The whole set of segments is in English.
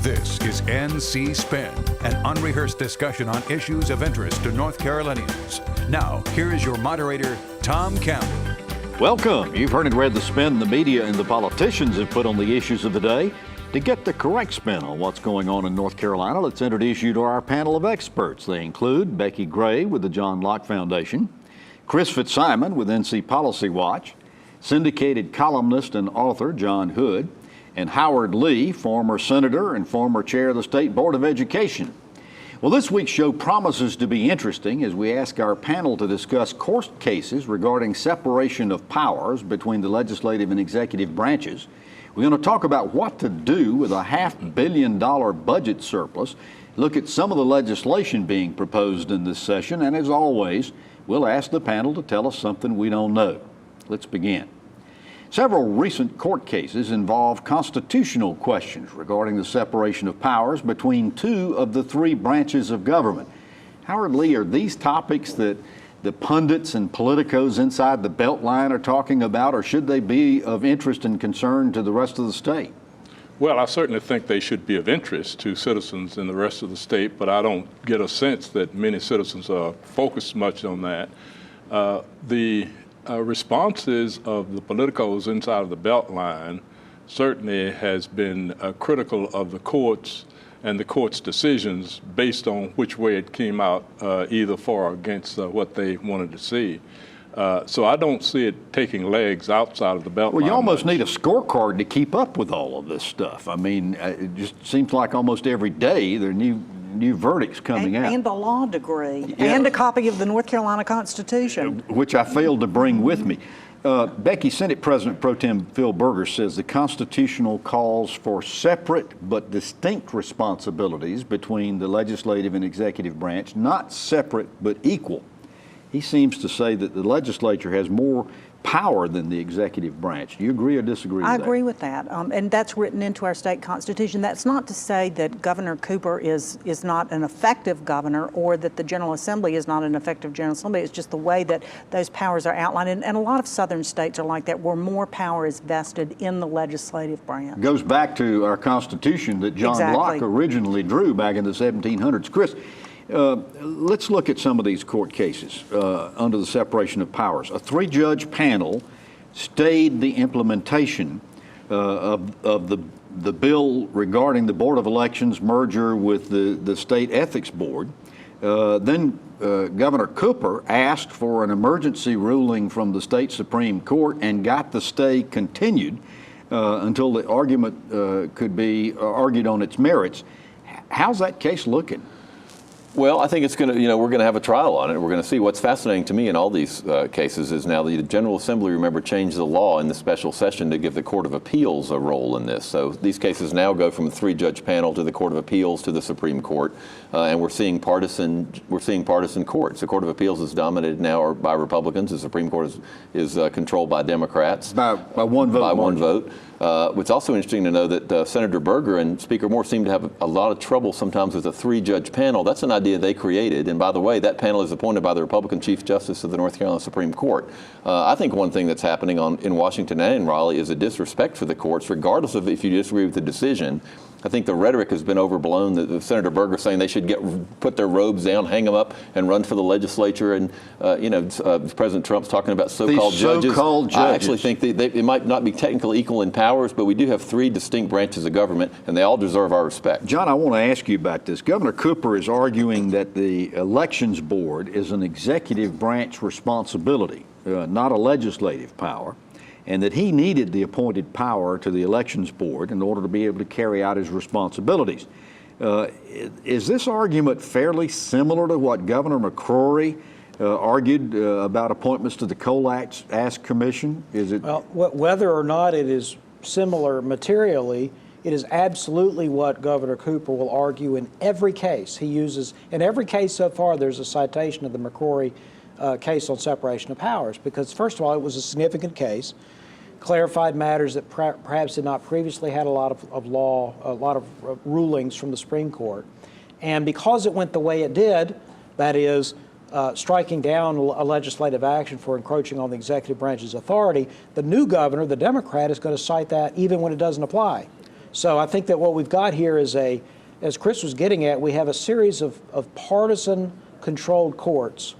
This is NC Spin, an unrehearsed discussion on issues of interest to North Carolinians. Now, here is your moderator, Tom Campbell. Welcome. You've heard and read the spin the media and the politicians have put on the issues of the day. To get the correct spin on what's going on in North Carolina, let's introduce you to our panel of experts. They include Becki Gray with the John Locke Foundation, Chris Fitzsimon with NC Policy Watch, Syndicated columnist and author John Hood, and Howard Lee, former senator and former chair of the State Board of Education. Well, this week's show promises to be interesting as we ask our panel to discuss court cases regarding separation of powers between the legislative and executive branches. We're going to talk about what to do with a $500 million budget surplus, look at some of the legislation being proposed in this session, and as always, we'll ask the panel to tell us something we don't know. Let's begin. Several recent court cases involve constitutional questions regarding the separation of powers between two of the three branches of government. Howard Lee, are these topics that the pundits and politicos inside the Beltline are talking about, or should they be of interest and concern to the rest of the state? Well, I certainly think they should be of interest to citizens in the rest of the state, but I don't get a sense that many citizens are focused much on that. The responses of the politicos inside of the Beltline certainly has been critical of the courts and the court's decisions based on which way it came out, either for or against what they wanted to see. So I don't see it taking legs outside of the Beltline. Well, you almost need a scorecard to keep up with all of this stuff. I mean, it just seems like almost every day there are new verdicts coming out. And the law degree, and a copy of the North Carolina Constitution. Which I failed to bring with me. Becki, Senate President Pro Tem Phil Berger says the Constitutional calls for separate but distinct responsibilities between the legislative and executive branch, not separate but equal. He seems to say that the legislature has more power than the executive branch. Do you agree or disagree with that? I agree with that, and that's written into our state constitution. That's not to say that Governor Cooper is not an effective governor or that the General Assembly is not an effective General Assembly. It's just the way that those powers are outlined, and a lot of southern states are like that, where more power is vested in the legislative branch. Goes back to our Constitution that John Locke originally drew back in the 1700s. Chris, let's look at some of these court cases under the separation of powers. A three-judge panel stayed the implementation of the bill regarding the Board of Elections merger with the State Ethics Board. Then Governor Cooper asked for an emergency ruling from the state Supreme Court and got the stay continued until the argument could be argued on its merits. How's that case looking? Well, I think it's going to, we're going to have a trial on it. We're going to see. What's fascinating to me in all these cases is now the General Assembly, remember, changed the law in the special session to give the Court of Appeals a role in this. So these cases now go from a three-judge panel to the Court of Appeals to the Supreme Court, and we're seeing partisan courts. The Court of Appeals is dominated now by Republicans. The Supreme Court is controlled by Democrats. By one vote. By one vote. It's also interesting to know that Senator Berger and Speaker Moore seem to have a lot of trouble sometimes with a three-judge panel. That's an idea they created, and by the way, that panel is appointed by the Republican Chief Justice of the North Carolina Supreme Court. I think one thing that's happening in Washington and in Raleigh is a disrespect for the courts, regardless of if you disagree with the decision. I think the rhetoric has been overblown. Senator Berger saying they should put their robes down, hang them up, and run for the legislature. And President Trump's talking about so-called judges. I actually think they might not be technically equal in powers, but we do have three distinct branches of government, and they all deserve our respect. John, I want to ask you about this. Governor Cooper is arguing that the Elections Board is an executive branch responsibility, not a legislative power, and that he needed the appointed power to the Elections Board in order to be able to carry out his responsibilities. Is this argument fairly similar to what Governor McCrory argued about appointments to the Coal Act Commission? Is it? Well, whether or not it is similar materially, it is absolutely what Governor Cooper will argue in every case. He uses, in every case so far, there's a citation of the McCrory case on separation of powers, because first of all, it was a significant case, clarified matters that perhaps had not previously had a lot of law, a lot of rulings from the Supreme Court. And because it went the way it did, that is, striking down a legislative action for encroaching on the executive branch's authority, the new governor, the Democrat, is going to cite that even when it doesn't apply. So I think that what we've got here is as Chris was getting at, we have a series of partisan-controlled courts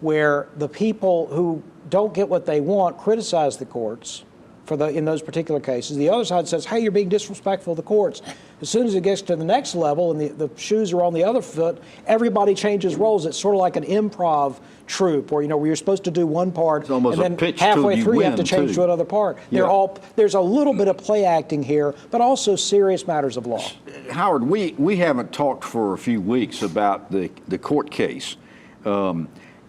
where the people who don't get what they want criticize the courts in those particular cases. The other side says, hey, you're being disrespectful of the courts. As soon as it gets to the next level and the shoes are on the other foot, everybody changes roles. It's sort of like an improv troupe where, where you're supposed to do one part and then halfway through you have to change to another part. Yeah. There's a little bit of play acting here, but also serious matters of law. Howard, we haven't talked for a few weeks about the court case.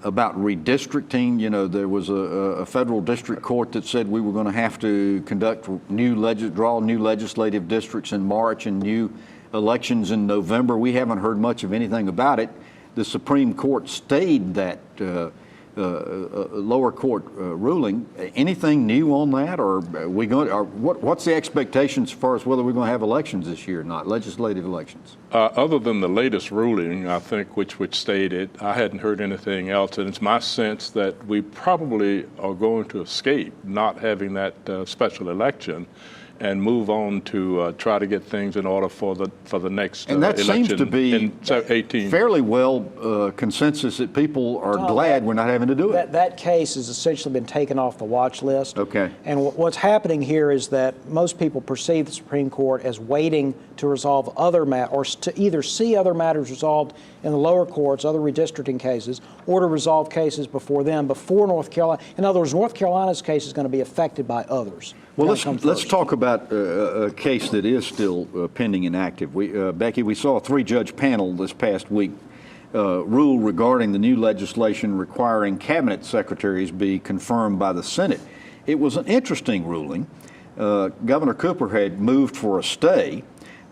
About redistricting. There was a federal district court that said we were going to have to conduct draw new legislative districts in March and new elections in November. We haven't heard much of anything about it. The Supreme Court stayed that lower court ruling. Anything new on that, or are we going? Or what's the expectations as far as whether we're going to have elections this year or not, legislative elections? Other than the latest ruling, I think, which stayed it, I hadn't heard anything else, and it's my sense that we probably are going to escape not having that special election and move on to try to get things in order for the next and that election seems to be in 18. Fairly well consensus that people are glad we're not having to do it. That case has essentially been taken off the watch list. Okay. And what's happening here is that most people perceive the Supreme Court as waiting to resolve other matters, or to either see other matters resolved in the lower courts, other redistricting cases, or to resolve cases before them, before North Carolina. In other words, North Carolina's case is going to be affected by others. Well, let's talk about a case that is still pending and active. Becki, we saw a 3-judge panel this past week rule regarding the new legislation requiring cabinet secretaries be confirmed by the Senate. It was an interesting ruling. Governor Cooper had moved for a stay,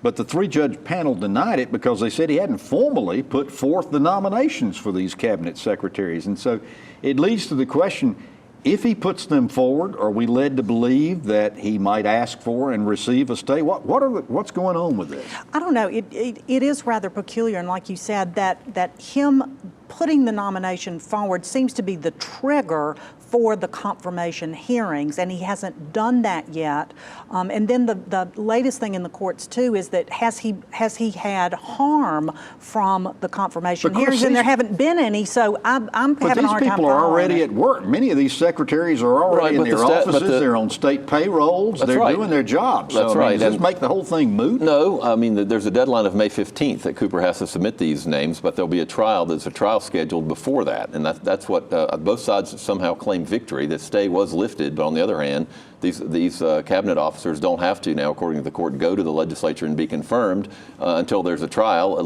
but the 3-judge panel denied it because they said he hadn't formally put forth the nominations for these cabinet secretaries. And so it leads to the question, if he puts them forward, are we led to believe that he might ask for and receive a stay? What's going on with this? I don't know. It is rather peculiar, and like you said, that him putting the nomination forward seems to be the trigger for the confirmation hearings, and he hasn't done that yet. And then the latest thing in the courts too is that has he had harm from the confirmation hearings? And there haven't been any, so I'm having a hard time following it. But these people are already at work. Many of these secretaries are already in their offices. They're on state payrolls. They're doing their jobs. That's right. Does this make the whole thing moot? No, I mean, there's a deadline of May 15th that Cooper has to submit these names, but there'll be a trial. There's a trial scheduled before that, and that's what both sides somehow claim victory. That stay was lifted, but on the other hand, these cabinet officers don't have to now, according to the court, go to the legislature and be confirmed until there's a trial,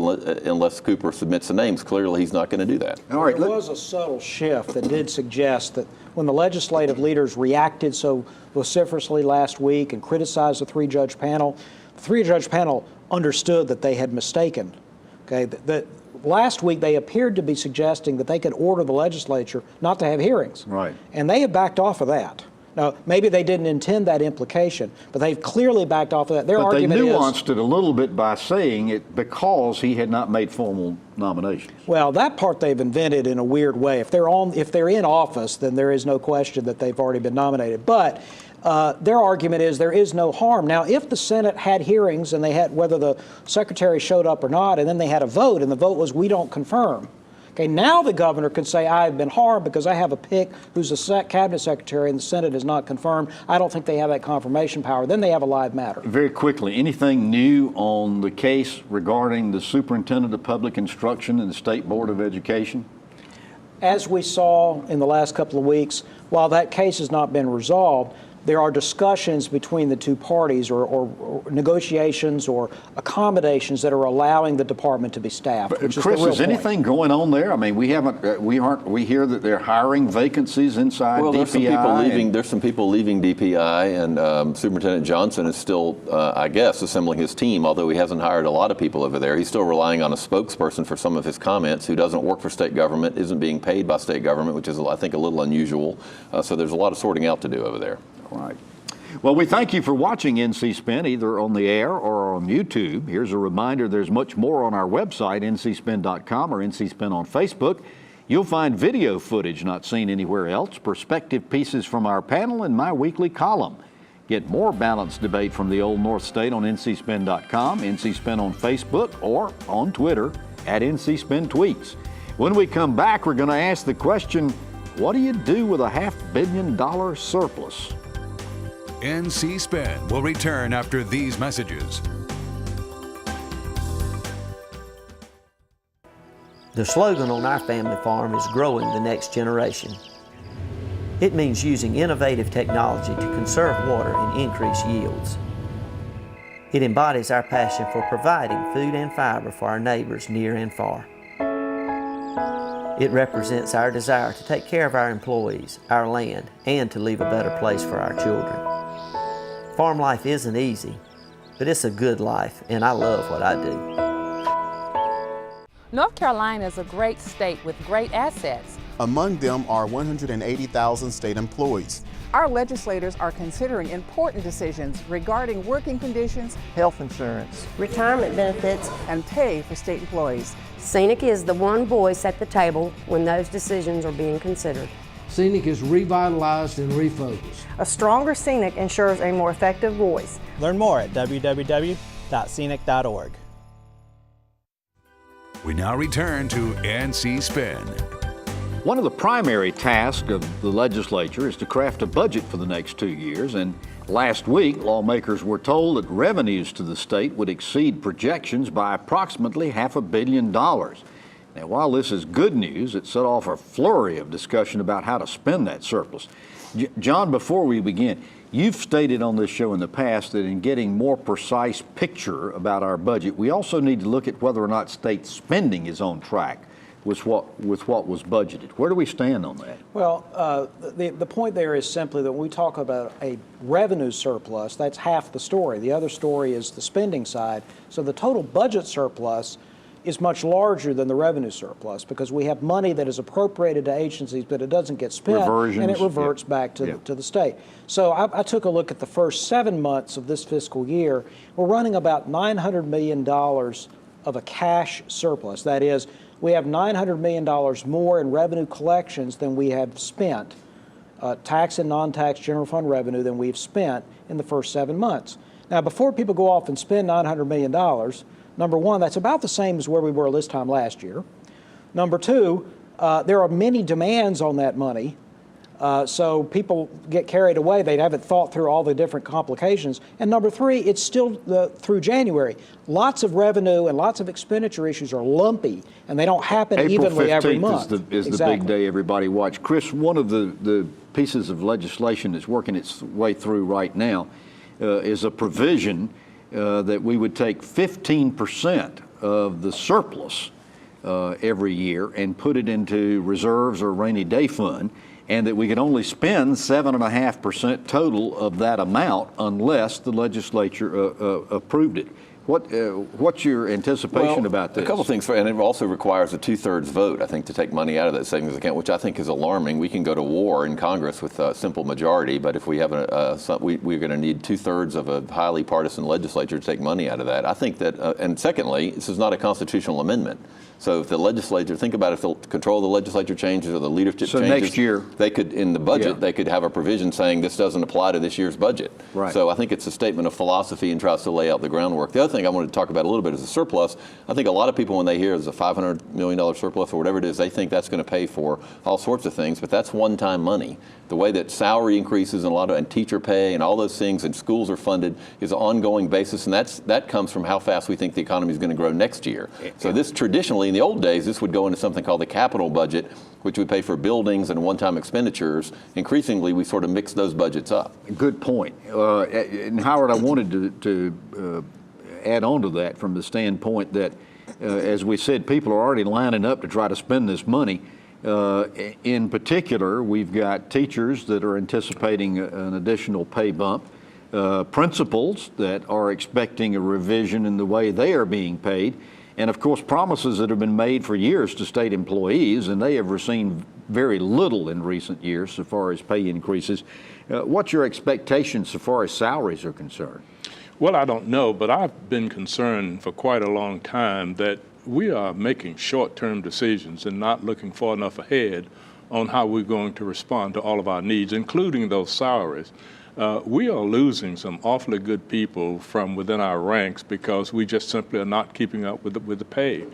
unless Cooper submits the names. Clearly, he's not going to do that. All right, there was a subtle shift that did suggest that when the legislative leaders reacted so vociferously last week and criticized the 3-judge panel, the 3-judge panel understood that they had mistaken. Okay, last week, they appeared to be suggesting that they could order the legislature not to have hearings. Right. And they have backed off of that. Now, maybe they didn't intend that implication, but they've clearly backed off of that. Their argument is... But they nuanced it a little bit by saying it because he had not made formal nominations. Well, that part they've invented in a weird way. If they're in office, then there is no question that they've already been nominated. But their argument is there is no harm. Now, if the Senate had hearings and they had, whether the secretary showed up or not, and then they had a vote, and the vote was we don't confirm. Okay, now the governor can say I've been harmed because I have a pick who's a cabinet secretary and the Senate is not confirmed. I don't think they have that confirmation power. Then they have a live matter. Very quickly, anything new on the case regarding the superintendent of public instruction and the State Board of Education? As we saw in the last couple of weeks, while that case has not been resolved, there are discussions between the two parties or negotiations or accommodations that are allowing the department to be staffed. But Chris, is anything going on there? I mean, we hear that they're hiring vacancies inside DPI. There's some people leaving DPI, and Superintendent Johnson is still, I guess, assembling his team, although he hasn't hired a lot of people over there. He's still relying on a spokesperson for some of his comments who doesn't work for state government, isn't being paid by state government, which is, I think, a little unusual. So there's a lot of sorting out to do over there. All right. Well, we thank you for watching NC Spin, either on the air or on YouTube. Here's a reminder, there's much more on our website, ncspin.com, or NC Spin on Facebook. You'll find video footage not seen anywhere else, perspective pieces from our panel, and my weekly column. Get more balanced debate from the Old North State on ncspin.com, NCSpin on Facebook, or on Twitter at NCSpinTweets. When we come back, we're going to ask the question, what do you do with a $500 million surplus? NC Spin will return after these messages. The slogan on our family farm is growing the next generation. It means using innovative technology to conserve water and increase yields. It embodies our passion for providing food and fiber for our neighbors near and far. It represents our desire to take care of our employees, our land, and to leave a better place for our children. Farm life isn't easy, but it's a good life, and I love what I do. North Carolina is a great state with great assets. Among them are 180,000 state employees. Our legislators are considering important decisions regarding working conditions, health insurance, retirement benefits, and pay for state employees. Scenic is the one voice at the table when those decisions are being considered. Scenic is revitalized and refocused. A stronger Scenic ensures a more effective voice. Learn more at www.scenic.org. We now return to NC Spin. One of the primary tasks of the legislature is to craft a budget for the next 2 years, and last week lawmakers were told that revenues to the state would exceed projections by approximately $500 million. Now, while this is good news, it set off a flurry of discussion about how to spend that surplus. John, before we begin, you've stated on this show in the past that in getting more precise picture about our budget, we also need to look at whether or not state spending is on track with what was budgeted. Where do we stand on that? Well, the point there is simply that when we talk about a revenue surplus, that's half the story. The other story is the spending side. So the total budget surplus is much larger than the revenue surplus because we have money that is appropriated to agencies, but it doesn't get spent, and it reverts back to the state. So I took a look at the first 7 months of this fiscal year. We're running about $900 million of a cash surplus. That is, we have $900 million more in revenue collections than we have spent, tax and non-tax general fund revenue than we've spent in the first 7 months. Now, before people go off and spend $900 million, number one, that's about the same as where we were this time last year. Number two, there are many demands on that money. So people get carried away. They haven't thought through all the different complications. And number three, it's still through January. Lots of revenue and lots of expenditure issues are lumpy, and they don't happen evenly every month. April 15th is the big day everybody watch. Chris, one of the pieces of legislation that's working its way through right now is a provision that we would take 15% of the surplus every year and put it into reserves or rainy day fund, and that we could only spend 7.5% total of that amount unless the legislature approved it. What's your anticipation about this? A couple things, and it also requires a 2/3 vote, I think, to take money out of that savings account, which I think is alarming. We can go to war in Congress with a simple majority, but if we have we're going to need 2/3 of a highly partisan legislature to take money out of that. I think that, and secondly, this is not a constitutional amendment. So if the legislature, think about if the control of the legislature changes or the leadership changes. So next year. They could, in the budget, they could have a provision saying this doesn't apply to this year's budget. Right. So I think it's a statement of philosophy and tries to lay out the groundwork. The other thing I wanted to talk about a little bit is the surplus. I think a lot of people, when they hear there's a $500 million surplus or whatever it is, they think that's going to pay for all sorts of things, but that's one-time money. The way that salary increases and teacher pay and all those things and schools are funded is an ongoing basis, and that comes from how fast we think the economy is going to grow next year. So this traditionally, in the old days, this would go into something called the capital budget, which would pay for buildings and one-time expenditures. Increasingly, we sort of mix those budgets up. Good point. And Howard, I wanted to add on to that from the standpoint that, as we said, people are already lining up to try to spend this money. In particular, we've got teachers that are anticipating an additional pay bump, principals that are expecting a revision in the way they are being paid, and of course promises that have been made for years to state employees, and they have received very little in recent years so far as pay increases. What's your expectations so far as salaries are concerned? Well, I don't know, but I've been concerned for quite a long time that we are making short-term decisions and not looking far enough ahead on how we're going to respond to all of our needs, including those salaries. we are losing some awfully good people from within our ranks because we just simply are not keeping up with the pay.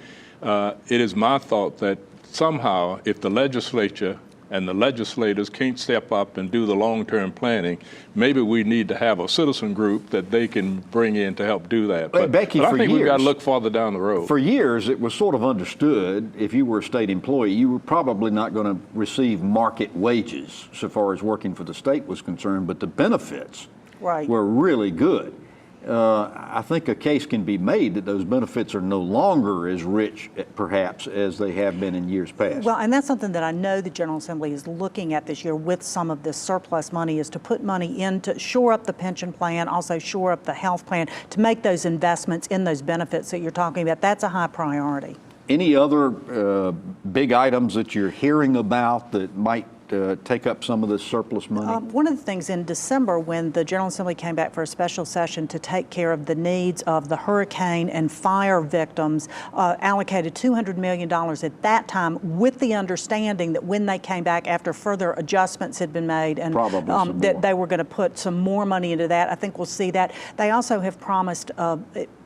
It is my thought that somehow, if the legislature and the legislators can't step up and do the long-term planning, maybe we need to have a citizen group that they can bring in to help do that. But Becki, I for think years, we've got to look farther down the road. For years, it was sort of understood if you were a state employee, you were probably not going to receive market wages so far as working for the state was concerned, but the benefits were really good. I think a case can be made that those benefits are no longer as rich, perhaps, as they have been in years past. Well, and that's something that I know the General Assembly is looking at this year with some of this surplus money, is to put money in to shore up the pension plan, also shore up the health plan, to make those investments in those benefits that you're talking about. That's a high priority. Any other big items that you're hearing about that might take up some of this surplus money? One of the things in December, when the General Assembly came back for a special session to take care of the needs of the hurricane and fire victims, allocated $200 million at that time, with the understanding that when they came back after further adjustments had been made, and that they were going to put some more money into that. I think we'll see that. They also have promised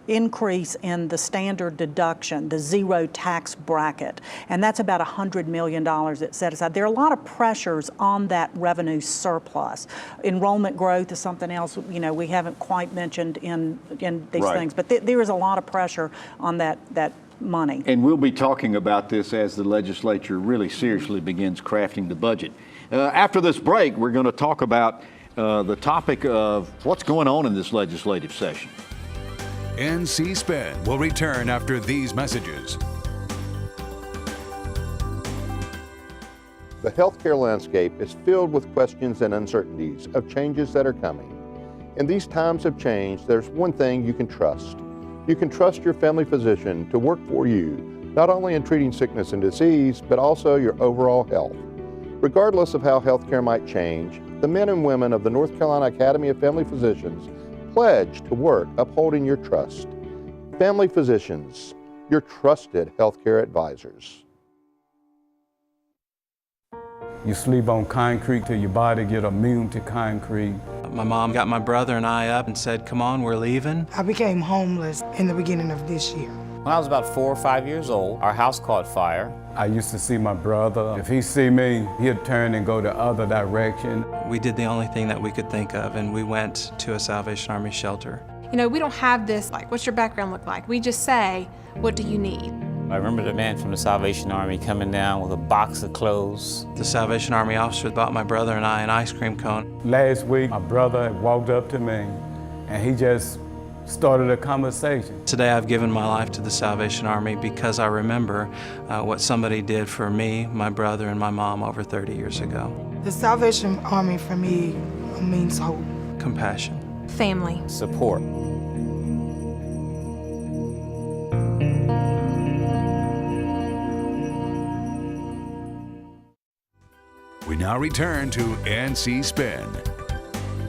increase in the standard deduction, the zero tax bracket, and that's about $100 million that's set aside. There are a lot of pressures on that revenue surplus. Enrollment growth is something else, you know, we haven't quite mentioned in these things, but there is a lot of pressure on that money. And we'll be talking about this as the legislature really seriously begins crafting the budget. After this break, we're going to talk about the topic of what's going on in this legislative session. NC Spin will return after these messages. The healthcare landscape is filled with questions and uncertainties of changes that are coming. In these times of change, there's one thing you can trust. You can trust your family physician to work for you, not only in treating sickness and disease, but also your overall health. Regardless of how healthcare might change, the men and women of the North Carolina Academy of Family Physicians pledge to work upholding your trust. Family physicians, your trusted healthcare advisors. You sleep on concrete till your body get immune to concrete. My mom got my brother and I up and said, come on, we're leaving. I became homeless in the beginning of this year. When I was about 4 or 5 years old, our house caught fire. I used to see my brother. If he see me, he'd turn and go the other direction. We did the only thing that we could think of, and we went to a Salvation Army shelter. You know, we don't have this, like, what's your background look like? We just say, what do you need? I remember the man from the Salvation Army coming down with a box of clothes. The Salvation Army officer bought my brother and I an ice cream cone. Last week, my brother walked up to me, and he just started a conversation. Today I've given my life to the Salvation Army because I remember what somebody did for me, my brother, and my mom over 30 years ago. The Salvation Army for me means hope. Compassion. Family. Support. We now return to NC Spin.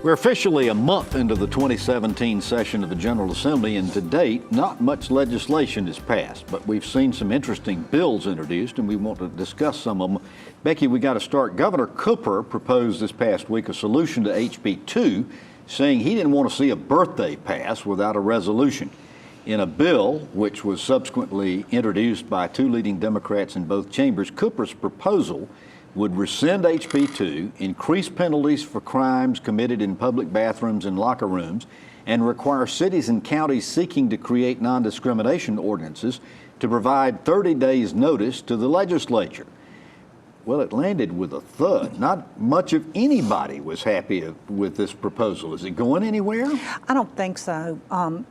We're officially a month into the 2017 session of the General Assembly, and to date, not much legislation has passed, but we've seen some interesting bills introduced, and we want to discuss some of them. Becki, we got to start. Governor Cooper proposed this past week a solution to HB 2, saying he didn't want to see a birthday pass without a resolution. In a bill, which was subsequently introduced by 2 leading Democrats in both chambers, Cooper's proposal would rescind HB 2, increase penalties for crimes committed in public bathrooms and locker rooms, and require cities and counties seeking to create non-discrimination ordinances to provide 30 days notice to the legislature. Well, it landed with a thud. Not much of anybody was happy with this proposal. Is it going anywhere? I don't think so.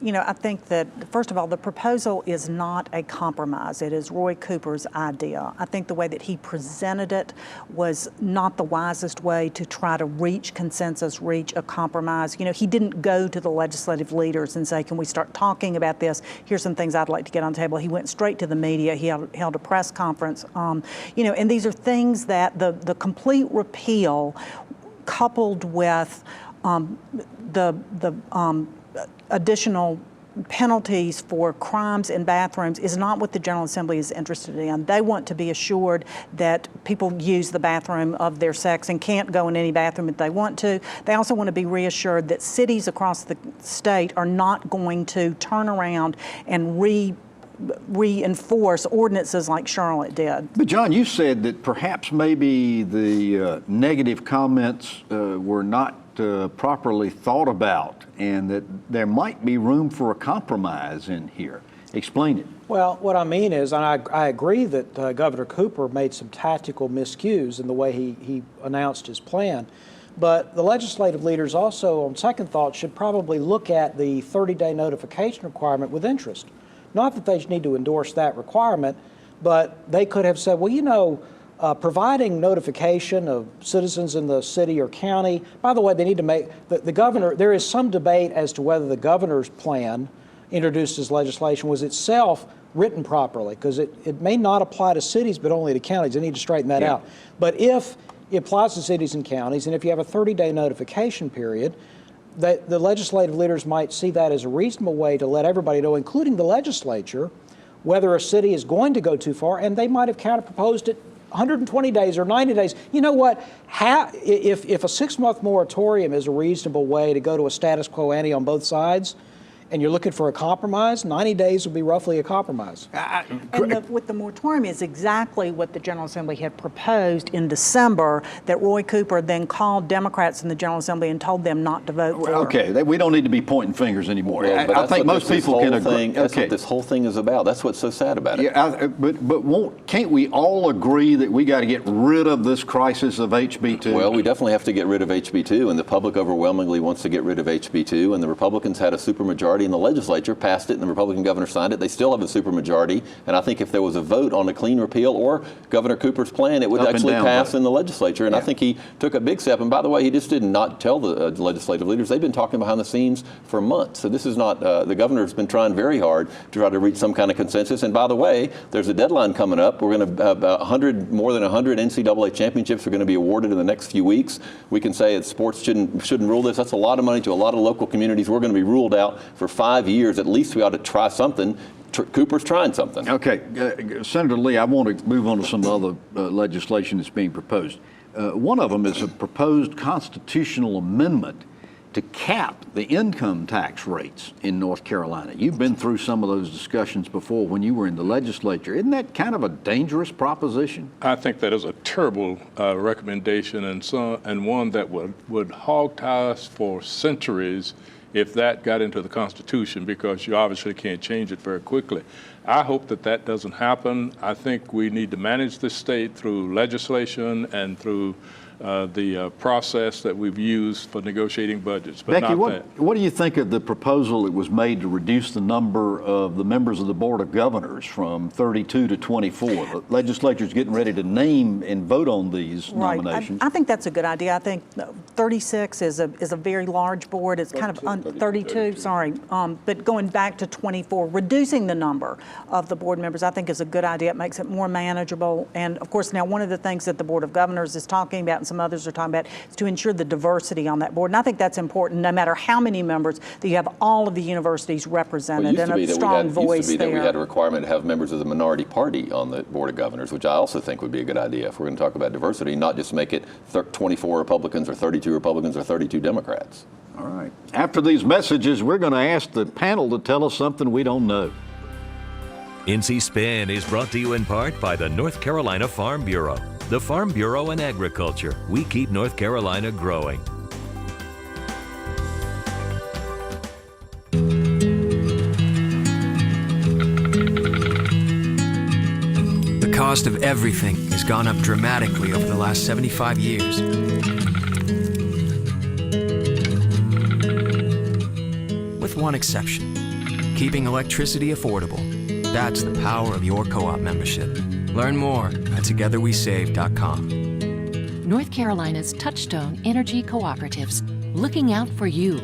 You know, I think that, first of all, the proposal is not a compromise. It is Roy Cooper's idea. I think the way that he presented it was not the wisest way to try to reach consensus, reach a compromise. You know, he didn't go to the legislative leaders and say, can we start talking about this? Here's some things I'd like to get on the table. He went straight to the media. He held a press conference. You know, and these are things that the complete repeal, coupled with the additional penalties for crimes in bathrooms is not what the General Assembly is interested in. They want to be assured that people use the bathroom of their sex and can't go in any bathroom if they want to. They also want to be reassured that cities across the state are not going to turn around and reinforce ordinances like Charlotte did. But John, you said that perhaps maybe the negative comments were not properly thought about, and that there might be room for a compromise in here. Explain it. Well, what I mean is, and I agree that Governor Cooper made some tactical miscues in the way he announced his plan, but the legislative leaders also, on second thought, should probably look at the 30-day notification requirement with interest. Not that they need to endorse that requirement, but they could have said, well, you know, providing notification of citizens in the city or county. By the way, they need to make, the governor, there is some debate as to whether the governor's plan introduced as legislation was itself written properly, because it may not apply to cities but only to counties. They need to straighten that out. But if it applies to cities and counties, and if you have a 30-day notification period, the legislative leaders might see that as a reasonable way to let everybody know, including the legislature, whether a city is going to go too far, and they might have counter-proposed it 120 days or 90 days. You know what? If a 6-month moratorium is a reasonable way to go to a status quo ante on both sides, and you're looking for a compromise, 90 days would be roughly a compromise. And with the moratorium is exactly what the General Assembly had proposed in December, that Roy Cooper then called Democrats in the General Assembly and told them not to vote for. Okay, we don't need to be pointing fingers anymore. Well, I think most people can agree. That's what this whole thing is about. That's what's so sad about it. Yeah, but can't we all agree that we got to get rid of this crisis of HB2? Well, we definitely have to get rid of HB2, and the public overwhelmingly wants to get rid of HB2, and the Republicans had a supermajority in the legislature, passed it, and the Republican governor signed it. They still have a supermajority, and I think if there was a vote on a clean repeal or Governor Cooper's plan, it would actually pass in the legislature, and I think he took a big step. And by the way, he just did not tell the legislative leaders. They've been talking behind the scenes for months, so this is not, the governor's been trying very hard to try to reach some kind of consensus. And by the way, there's a deadline coming up. We're going to have more than 100 NCAA championships are going to be awarded in the next few weeks. We can say that sports shouldn't rule this. That's a lot of money to a lot of local communities. We're going to be ruled out for 5 years. At least we ought to try something. Cooper's trying something. Okay, Senator Lee, I want to move on to some other legislation that's being proposed. One of them is a proposed constitutional amendment to cap the income tax rates in North Carolina. You've been through some of those discussions before when you were in the legislature. Isn't that kind of a dangerous proposition? I think that is a terrible recommendation, and one that would hog tie us for centuries if that got into the Constitution, because you obviously can't change it very quickly. I hope that doesn't happen. I think we need to manage the state through legislation and through the process that we've used for negotiating budgets, but Becki, not that. What do you think of the proposal that was made to reduce the number of the members of the Board of Governors from 32 to 24? The legislature's getting ready to name and vote on these nominations. I think that's a good idea. I think 36 is a very large board. It's kind of 32, sorry. But going back to 24, reducing the number of the board members, I think is a good idea. It makes it more manageable. And of course, now one of the things that the Board of Governors is talking about, and some others are talking about, is to ensure the diversity on that board. And I think that's important, no matter how many members, that you have all of the universities represented and a strong voice there. It used to be that we had a requirement to have members of the minority party on the Board of Governors, which I also think would be a good idea if we're going to talk about diversity, not just make it 24 Republicans or 32 Republicans or 32 Democrats. All right. After these messages, we're going to ask the panel to tell us something we don't know. NC Spin is brought to you in part by the North Carolina Farm Bureau. The Farm Bureau and Agriculture. We keep North Carolina growing. The cost of everything has gone up dramatically over the last 75 years. With one exception, keeping electricity affordable. That's the power of your co-op membership. Learn more at togetherwesave.com. North Carolina's Touchstone Energy Cooperatives, looking out for you.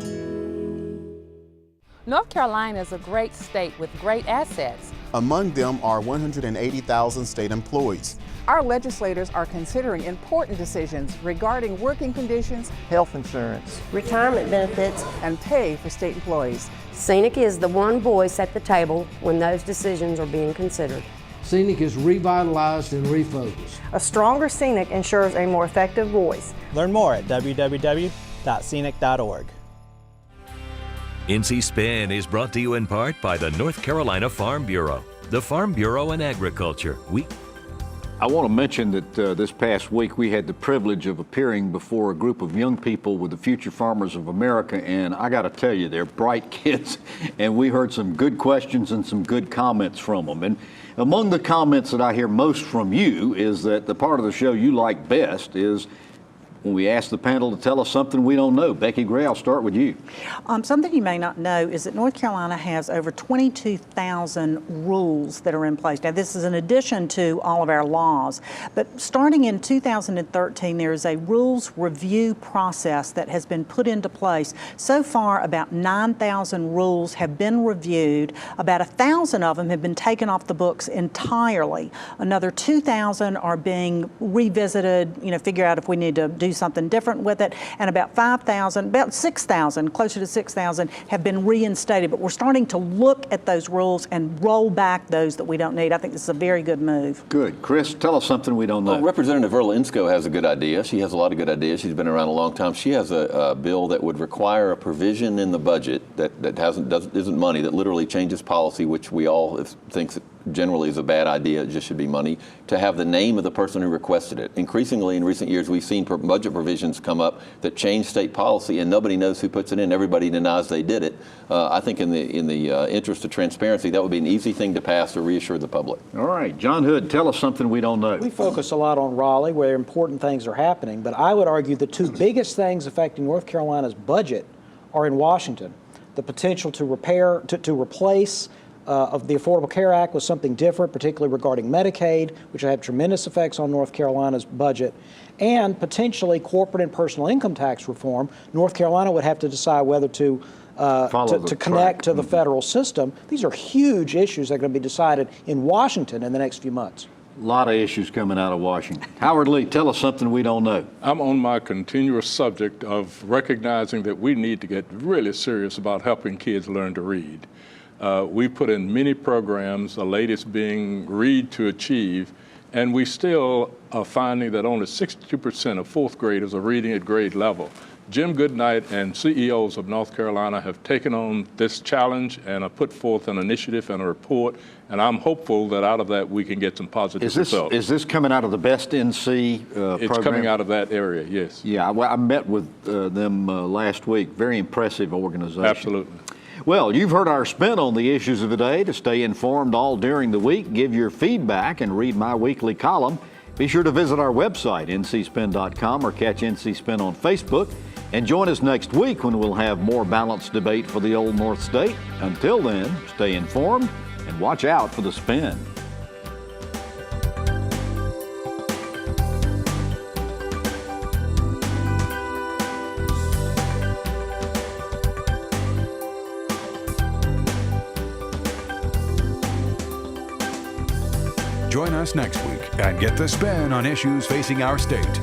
North Carolina is a great state with great assets. Among them are 180,000 state employees. Our legislators are considering important decisions regarding working conditions, Health insurance, retirement benefits, and pay for state employees. Scenic is the one voice at the table when those decisions are being considered. Scenic is revitalized and refocused. A stronger Scenic ensures a more effective voice. Learn more at www.scenic.org. NC Spin is brought to you in part by the North Carolina Farm Bureau, the Farm Bureau and Agriculture. I want to mention that this past week we had the privilege of appearing before a group of young people with the Future Farmers of America, and I got to tell you, they're bright kids, and we heard some good questions and some good comments from them. And among the comments that I hear most from you is that the part of the show you like best is when we ask the panel to tell us something we don't know. Becki Gray, I'll start with you. Something you may not know is that North Carolina has over 22,000 rules that are in place. Now, this is in addition to all of our laws, but starting in 2013, there is a rules review process that has been put into place. So far, about 9,000 rules have been reviewed. About 1,000 of them have been taken off the books entirely. Another 2,000 are being revisited, figure out if we need to do something different with it, and about 6,000, closer to 6,000 have been reinstated, but we're starting to look at those rules and roll back those that we don't need. I think this is a very good move. Good. Chris, tell us something we don't know. Well, Representative Earl Inscoe has a good idea. She has a lot of good ideas. She's been around a long time. She has a bill that would require a provision in the budget that isn't money, that literally changes policy, which we all think generally is a bad idea. It just should be money, to have the name of the person who requested it. Increasingly in recent years, we've seen budget provisions come up that change state policy, and nobody knows who puts it in. Everybody denies they did it. I think in the interest of transparency, that would be an easy thing to pass to reassure the public. All right, John Hood, tell us something we don't know. We focus a lot on Raleigh, where important things are happening, but I would argue the two biggest things affecting North Carolina's budget are in Washington. The potential to replace of the Affordable Care Act with something different, particularly regarding Medicaid, which will have tremendous effects on North Carolina's budget, and potentially corporate and personal income tax reform. North Carolina would have to decide whether to connect to the federal system. These are huge issues that are going to be decided in Washington in the next few months. A lot of issues coming out of Washington. Howard Lee, tell us something we don't know. I'm on my continuous subject of recognizing that we need to get really serious about helping kids learn to read. We put in many programs, the latest being Read to Achieve, and we still are finding that only 62% of fourth graders are reading at grade level. Jim Goodnight and CEOs of North Carolina have taken on this challenge and have put forth an initiative and a report, and I'm hopeful that out of that we can get some positive results. Is this coming out of the Best NC program? It's coming out of that area, yes. Yeah, I met with them last week. Very impressive organization. Absolutely. Well, you've heard our spin on the issues of the day. To stay informed all during the week, give your feedback, and read my weekly column, be sure to visit our website, ncspin.com, or catch NC Spin on Facebook. And join us next week when we'll have more balanced debate for the Old North State. Until then, stay informed and watch out for the spin. Join us next week and get the spin on issues facing our state.